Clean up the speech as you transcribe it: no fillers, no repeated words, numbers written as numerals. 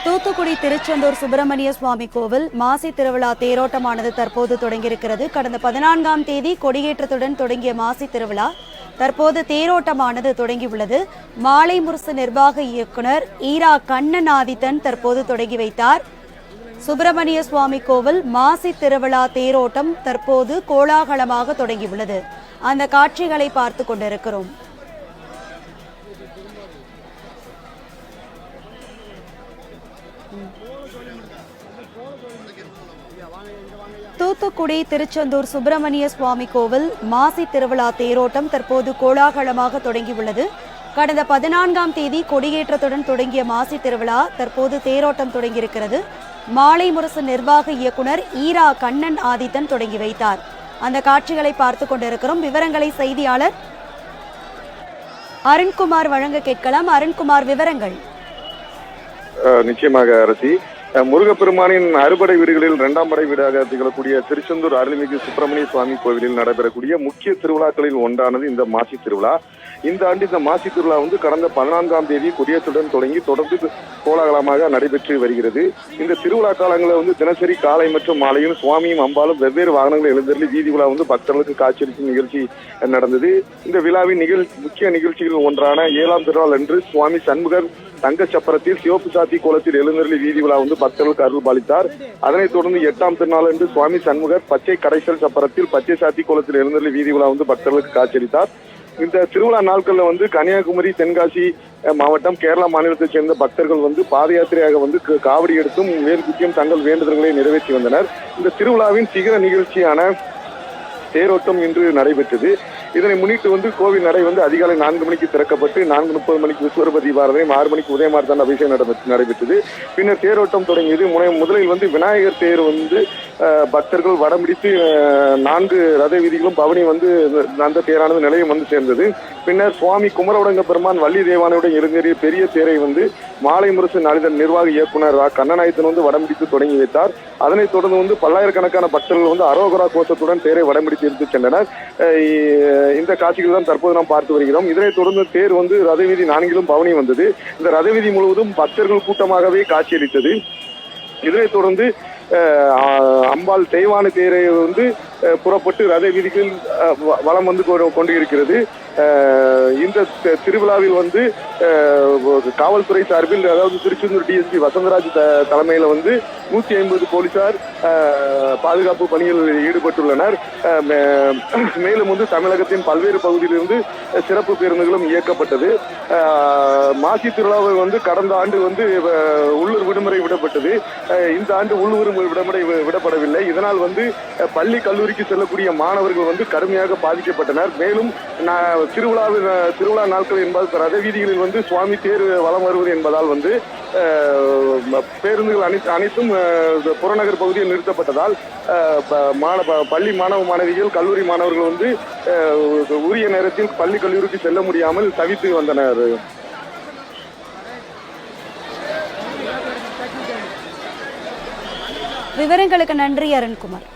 தூத்துக்குடி திருச்செந்தூர் சுப்பிரமணிய சுவாமி கோவில் மாசி திருவிழா தேரோட்டமானது தற்போது தொடங்கியிருக்கிறது. கடந்த 14ஆம் தேதி கொடியேற்றத்துடன் தொடங்கிய மாசி திருவிழா தற்போது தேரோட்டமானது தொடங்கியுள்ளது. மாலை முரசு நிர்வாக இயக்குனர் ஈரா கண்ணநாதித்தன் தற்போது தொடங்கி வைத்தார். சுப்பிரமணிய சுவாமி கோவில் மாசி திருவிழா தேரோட்டம் தற்போது கோலாகலமாக தொடங்கியுள்ளது. அந்த காட்சிகளை பார்த்து கொண்டிருக்கிறோம். தூத்துக்குடி திருச்செந்தூர் சுப்பிரமணிய சுவாமி கோவில் மாசி திருவிழா தேரோட்டம் தற்போது கோலாகலமாக தொடங்கியுள்ளது. கடந்த 14ஆம் தேதி கொடியேற்றத்துடன் தொடங்கிய மாசி திருவிழா தற்போது தேரோட்டம் தொடங்கியிருக்கிறது. மாலை முரசு நிர்வாக இயக்குனர் ஈரா கண்ணன் ஆதித்தன் தொடங்கி வைத்தார். அந்த காட்சிகளை பார்த்து கொண்டிருக்கிறோம். விவரங்களை செய்தியாளர் அருண்குமார் வழங்க கேட்கலாம். அருண்குமார், விவரங்கள். நிச்சயமாக அரசி, முருகப்பெருமானின் அறுபடை வீடுகளில் 2ஆம் படை வீடாக திகழக்கூடிய திருச்செந்தூர் அருள்மிகு சுப்பிரமணிய சுவாமி கோவிலில் நடைபெறக்கூடிய முக்கிய திருவிழாக்களில் ஒன்றானது இந்த மாசி திருவிழா. இந்த ஆண்டு இந்த மாசி திருவிழா கடந்த 14ஆம் தேதி கொடியேற்றுடன் தொடங்கி தொடர்ந்து கோலாகலமாக நடைபெற்று வருகிறது. இந்த திருவிழா காலங்களில் தினசரி காலை மற்றும் மாலையும் சுவாமியும் அம்பாலும் வெவ்வேறு வாகனங்கள் எழுந்தருளி வீதி விழா பக்தர்களுக்கு காட்சியளிக்கும் நிகழ்ச்சி நடந்தது. இந்த விழாவின் முக்கிய நிகழ்ச்சிகளில் ஒன்றான 7ஆம் திருநாள் அன்று சுவாமி சண்முகர் தங்க சப்பரத்தில் சிவப்பு சாத்தி கோலத்தில் எழுந்தருளி வீதி விழா பக்தர்களுக்கு அருள் பாலித்தார். அதனைத் தொடர்ந்து 8ஆம் திருநாள் அன்று சுவாமி சண்முகர் பச்சை கடைசல் சப்பரத்தில் பச்சை சாத்தி கோலத்தில் எழுந்தருளி வீதி விழா பக்தர்களுக்கு காட்சியளித்தார். இந்த திருவிழா நாட்கள்ல கன்னியாகுமரி, தென்காசி மாவட்டம், கேரளா மாநிலத்தைச் சேர்ந்த பக்தர்கள் பாத யாத்திரையாக காவடி எடுத்தும் வேர்குத்தியும் தங்கள் வேண்டுதல்களை நிறைவேற்றி வந்தனர். இந்த திருவிழாவின் சிகர நிகழ்ச்சியான தேரோட்டம் இன்று நடைபெற்றது. இதனை முன்னிட்டு கோவில் நடை அதிகாலை 4 மணிக்கு திறக்கப்பட்டு 4:30 மணிக்கு விஸ்வரூப தீபாராதனை, 6 மணிக்கு உதயமார்த்தாண்ட அபிஷேகம் நடைபெற்றது. பின்னர் தேரோட்டம் தொடங்கியது. முதலில் விநாயகர் தேர் பக்தர்கள் வடம்பிடித்து 4 ரத வீதிகளும் பவனி அந்த தேரானது நிலையம் சேர்ந்தது. பின்னர் சுவாமி குமரவுடங்க பெருமான் வள்ளி தேவானையுடன் எழுந்தேறிய பெரிய தேரை மாலை முரசு நாளிதழ் நிர்வாக இயக்குனர் கண்ணநாயத்தன் வடம்பிடித்து தொடங்கி வைத்தார். அதனைத் தொடர்ந்து பல்லாயிரக்கணக்கான பக்தர்கள் அரோகரா கோஷத்துடன் தேரை வடம்பிடித்து எடுத்து சென்றனர். இந்த காட்சிகள் தான் தற்போது நாம் பார்த்து வருகிறோம். இதனைத் தொடர்ந்து தேர் ரத வீதி 4லும் பவனி வந்தது. இந்த ரத வீதி முழுவதும் பக்தர்கள் கூட்டமாகவே காட்சியளித்தது. இதனைத் தொடர்ந்து அம்பாள் தெய்வான தேரை புறப்பட்டு ரத வீதிகள் வலம் கொண்டு இருக்கிறது. இந்த திருவிழாவில் காவல்துறை சார்பில், அதாவது திருச்செந்தூர் டிஎஸ்பி வசந்தராஜ் தலைமையில் 150 போலீசார் பாதுகாப்பு பணியில் ஈடுபட்டுள்ளனர். மேலும் தமிழகத்தின் பல்வேறு பகுதியிலிருந்து சிறப்பு பேருந்துகளும் இயக்கப்பட்டது. மாசி திருவிழாவை கடந்த ஆண்டு உள்ளூர் விடுமுறை விடப்பட்டது. இந்த ஆண்டு உள்ளூர் விடுமுறை விடப்படவில்லை. இதனால் பள்ளி கல்லூரிக்கு செல்லக்கூடிய மாணவர்கள் கடுமையாக பாதிக்கப்பட்டனர். மேலும் திருவிழா நாட்கள் என்பது ரத வீதிகளில் சுவாமி தேர் வலம் வருவது என்பதால் பேருந்துகள் அனைத்தும் புறநகர் பகுதியில் நிறுத்தப்பட்டதால் பள்ளி மாணவிகள், கல்லூரி மாணவர்கள் உரிய நேரத்தில் பள்ளி கல்லூரிக்கு செல்ல முடியாமல் தவித்து வந்தனர். விவரங்களுக்கு நன்றி அருண்குமார்.